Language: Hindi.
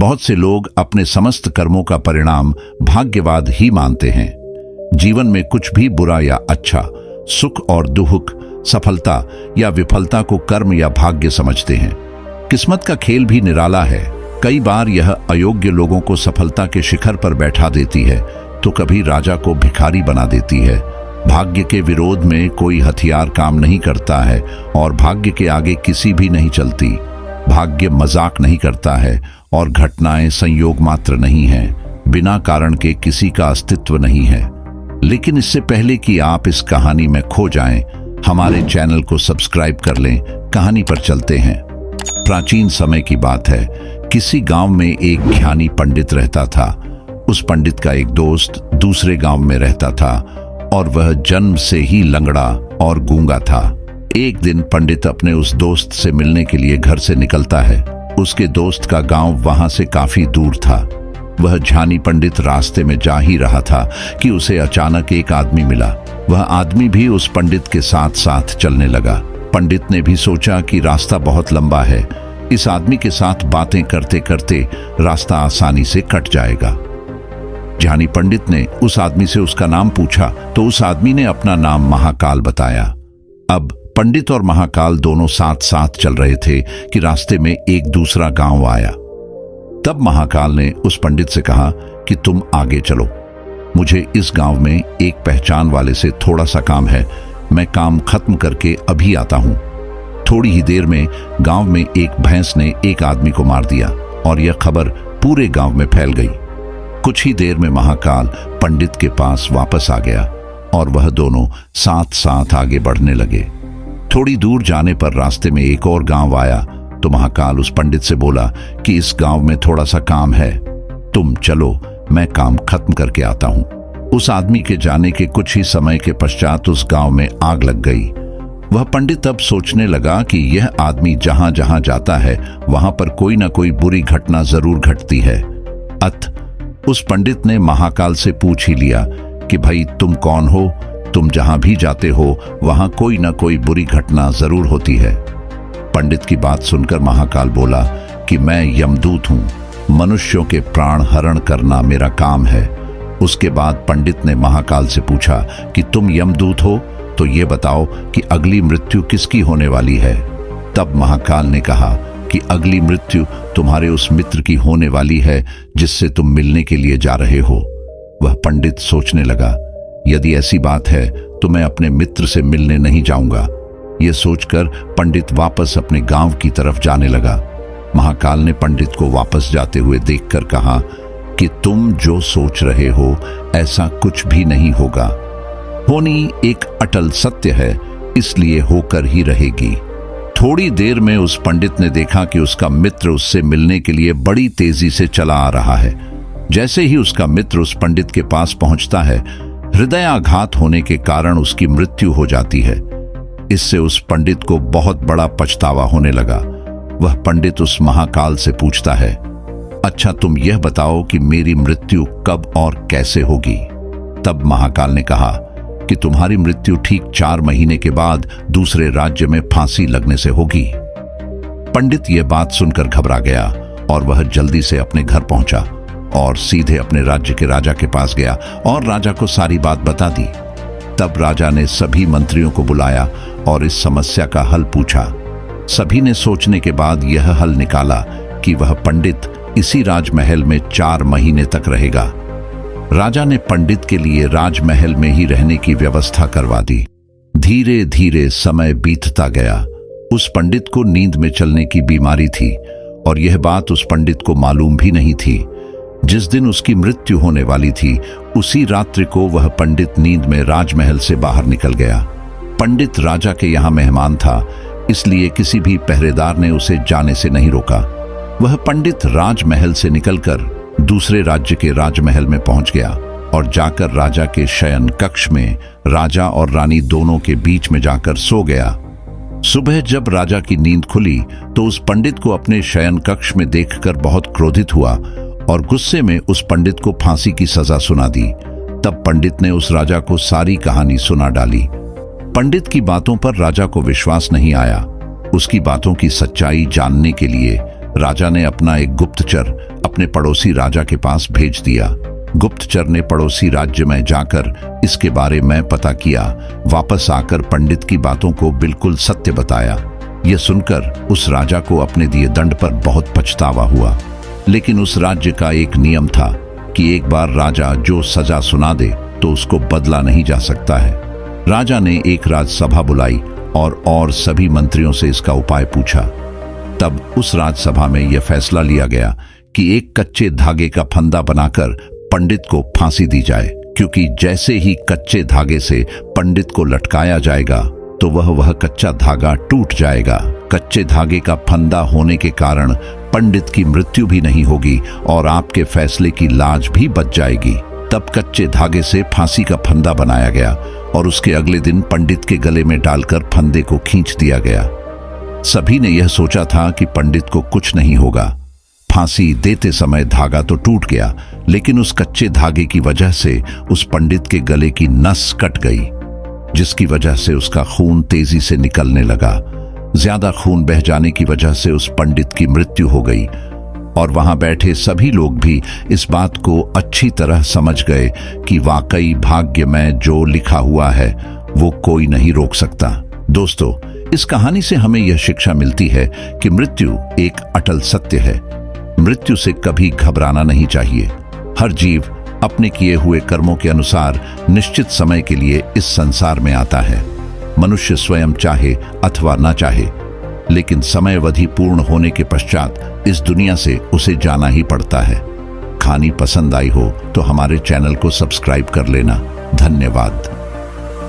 बहुत से लोग अपने समस्त कर्मों का परिणाम भाग्यवाद ही मानते हैं। जीवन में कुछ भी बुरा या अच्छा, सुख और दुख, सफलता या विफलता को कर्म या भाग्य समझते हैं। किस्मत का खेल भी निराला है। कई बार यह अयोग्य लोगों को सफलता के शिखर पर बैठा देती है तो कभी राजा को भिखारी बना देती है। भाग्य के विरोध में कोई हथियार काम नहीं करता है और भाग्य के आगे किसी भी नहीं चलती। भाग्य मजाक नहीं करता है और घटनाएं संयोग मात्र नहीं है। बिना कारण के किसी का अस्तित्व नहीं है। लेकिन इससे पहले कि आप इस कहानी में खो जाएं, हमारे चैनल को सब्सक्राइब कर लें। कहानी पर चलते हैं। प्राचीन समय की बात है। किसी गांव में एक ज्ञानी पंडित रहता था। उस पंडित का एक दोस्त दूसरे गांव में रहता था और वह जन्म से ही लंगड़ा और गूंगा था। एक दिन पंडित अपने उस दोस्त से मिलने के लिए घर से निकलता है। उसके दोस्त का गांव वहां से काफी दूर था। वह ज्ञानी पंडित रास्ते में जा ही रहा था कि उसे अचानक एक आदमी मिला। वह आदमी भी उस पंडित के साथ साथ चलने लगा। पंडित ने भी सोचा कि रास्ता बहुत लंबा है, इस आदमी के साथ बातें करते करते रास्ता आसानी से कट जाएगा। ज्ञानी पंडित ने उस आदमी से उसका नाम पूछा तो उस आदमी ने अपना नाम महाकाल बताया। अब पंडित और महाकाल दोनों साथ साथ चल रहे थे कि रास्ते में एक दूसरा गांव आया। तब महाकाल ने उस पंडित से कहा कि तुम आगे चलो, मुझे इस गांव में एक पहचान वाले से थोड़ा सा काम है, मैं काम खत्म करके अभी आता हूं। थोड़ी ही देर में गांव में एक भैंस ने एक आदमी को मार दिया और यह खबर पूरे गांव में फैल गई। कुछ ही देर में महाकाल पंडित के पास वापस आ गया और वह दोनों साथ साथ आगे बढ़ने लगे। थोड़ी दूर जाने पर रास्ते में एक और गांव आया तो महाकाल उस पंडित से बोला कि इस गांव में थोड़ा सा काम है, तुम चलो, मैं काम खत्म करके आता हूं। उस आदमी के जाने के कुछ ही समय के पश्चात उस गांव में आग लग गई। वह पंडित अब सोचने लगा कि यह आदमी जहां जहां जाता है वहां पर कोई ना कोई बुरी घटना जरूर घटती है। अतः उस पंडित ने महाकाल से पूछ ही लिया कि भाई तुम कौन हो? तुम जहां भी जाते हो वहां कोई ना कोई बुरी घटना जरूर होती है। पंडित की बात सुनकर महाकाल बोला कि मैं यमदूत हूं, मनुष्यों के प्राण हरण करना मेरा काम है। उसके बाद पंडित ने महाकाल से पूछा कि तुम यमदूत हो तो ये बताओ कि अगली मृत्यु किसकी होने वाली है। तब महाकाल ने कहा कि अगली मृत्यु तुम्हारे उस मित्र की होने वाली है जिससे तुम मिलने के लिए जा रहे हो। वह पंडित सोचने लगा, यदि ऐसी बात है तो मैं अपने मित्र से मिलने नहीं जाऊंगा। ये सोचकर पंडित वापस अपने गांव की तरफ जाने लगा। महाकाल ने पंडित को वापस जाते हुए देखकर कहा कि तुम जो सोच रहे हो ऐसा कुछ भी नहीं होगा। होनी एक अटल सत्य है, इसलिए होकर ही रहेगी। थोड़ी देर में उस पंडित ने देखा कि उसका मित्र उससे मिलने के लिए बड़ी तेजी से चला आ रहा है। जैसे ही उसका मित्र उस पंडित के पास पहुंचता है, हृदयाघात होने के कारण उसकी मृत्यु हो जाती है। इससे उस पंडित को बहुत बड़ा पछतावा होने लगा। वह पंडित उस महाकाल से पूछता है, अच्छा तुम यह बताओ कि मेरी मृत्यु कब और कैसे होगी। तब महाकाल ने कहा कि तुम्हारी मृत्यु ठीक 4 महीने के बाद दूसरे राज्य में फांसी लगने से होगी। पंडित यह बात सुनकर घबरा गया और वह जल्दी से अपने घर पहुंचा और सीधे अपने राज्य के राजा के पास गया और राजा को सारी बात बता दी। तब राजा ने सभी मंत्रियों को बुलाया और इस समस्या का हल पूछा। सभी ने सोचने के बाद यह हल निकाला कि वह पंडित इसी राजमहल में 4 महीने तक रहेगा। राजा ने पंडित के लिए राजमहल में ही रहने की व्यवस्था करवा दी। धीरे धीरे समय बीतता गया। उस पंडित को नींद में चलने की बीमारी थी और यह बात उस पंडित को मालूम भी नहीं थी। जिस दिन उसकी मृत्यु होने वाली थी, उसी रात्रि को वह पंडित नींद में राजमहल से बाहर निकल गया। पंडित राजा के यहाँ मेहमान था, इसलिए किसी भी पहरेदार ने उसे जाने से नहीं रोका। वह पंडित राजमहल से निकलकर दूसरे राज्य के राजमहल में पहुंच गया और जाकर राजा के शयन कक्ष में राजा और रानी दोनों के बीच में जाकर सो गया। सुबह जब राजा की नींद खुली तो उस पंडित को अपने शयन कक्ष में देखकर बहुत क्रोधित हुआ और गुस्से में उस पंडित को फांसी की सजा सुना दी। तब पंडित ने उस राजा को सारी कहानी सुना डाली। पंडित की बातों पर राजा को विश्वास नहीं आया। उसकी बातों की सच्चाई जानने के लिए राजा ने अपना एक गुप्तचर अपने पड़ोसी राजा के पास भेज दिया। गुप्तचर ने पड़ोसी राज्य में जाकर इसके बारे में पता किया। वापस आकर पंडित की बातों को बिल्कुल सत्य बताया। यह सुनकर उस राजा को अपने दिए दंड पर बहुत पछतावा हुआ। लेकिन उस राज्य का एक नियम था कि एक बार राजा जो सजा सुना दे तो उसको बदला नहीं जा सकता है। राजा ने एक राजसभा बुलाई और सभी मंत्रियों से इसका उपाय पूछा। तब उस राजसभा में यह फैसला लिया गया कि एक कच्चे धागे का फंदा बनाकर पंडित को फांसी दी जाए, क्योंकि जैसे ही कच्चे धागे से पंडित को लटकाया जाएगा तो वह कच्चा धागा टूट जाएगा। कच्चे धागे का फंदा होने के कारण पंडित की मृत्यु भी नहीं होगी और आपके फैसले की लाज भी बच जाएगी। तब कच्चे धागे से फांसी का फंदा बनाया गया और उसके अगले दिन पंडित के गले में डालकर फंदे को खींच दिया गया। सभी ने यह सोचा था कि पंडित को कुछ नहीं होगा। फांसी देते समय धागा तो टूट गया, लेकिन उस कच्चे धागे की वजह से उस पंडित के गले की नस कट गई, जिसकी वजह से उसका खून तेजी से निकलने लगा। ज्यादा खून बह जाने की वजह से उस पंडित की मृत्यु हो गई और वहां बैठे सभी लोग भी इस बात को अच्छी तरह समझ गए कि वाकई भाग्य में जो लिखा हुआ है वो कोई नहीं रोक सकता। दोस्तों, इस कहानी से हमें यह शिक्षा मिलती है कि मृत्यु एक अटल सत्य है। मृत्यु से कभी घबराना नहीं चाहिए। हर जीव अपने किए हुए कर्मों के अनुसार निश्चित समय के लिए इस संसार में आता है। मनुष्य स्वयं चाहे अथवा न चाहे, लेकिन समयावधि पूर्ण होने के पश्चात इस दुनिया से उसे जाना ही पड़ता है। कहानी पसंद आई हो तो हमारे चैनल को सब्सक्राइब कर लेना। धन्यवाद।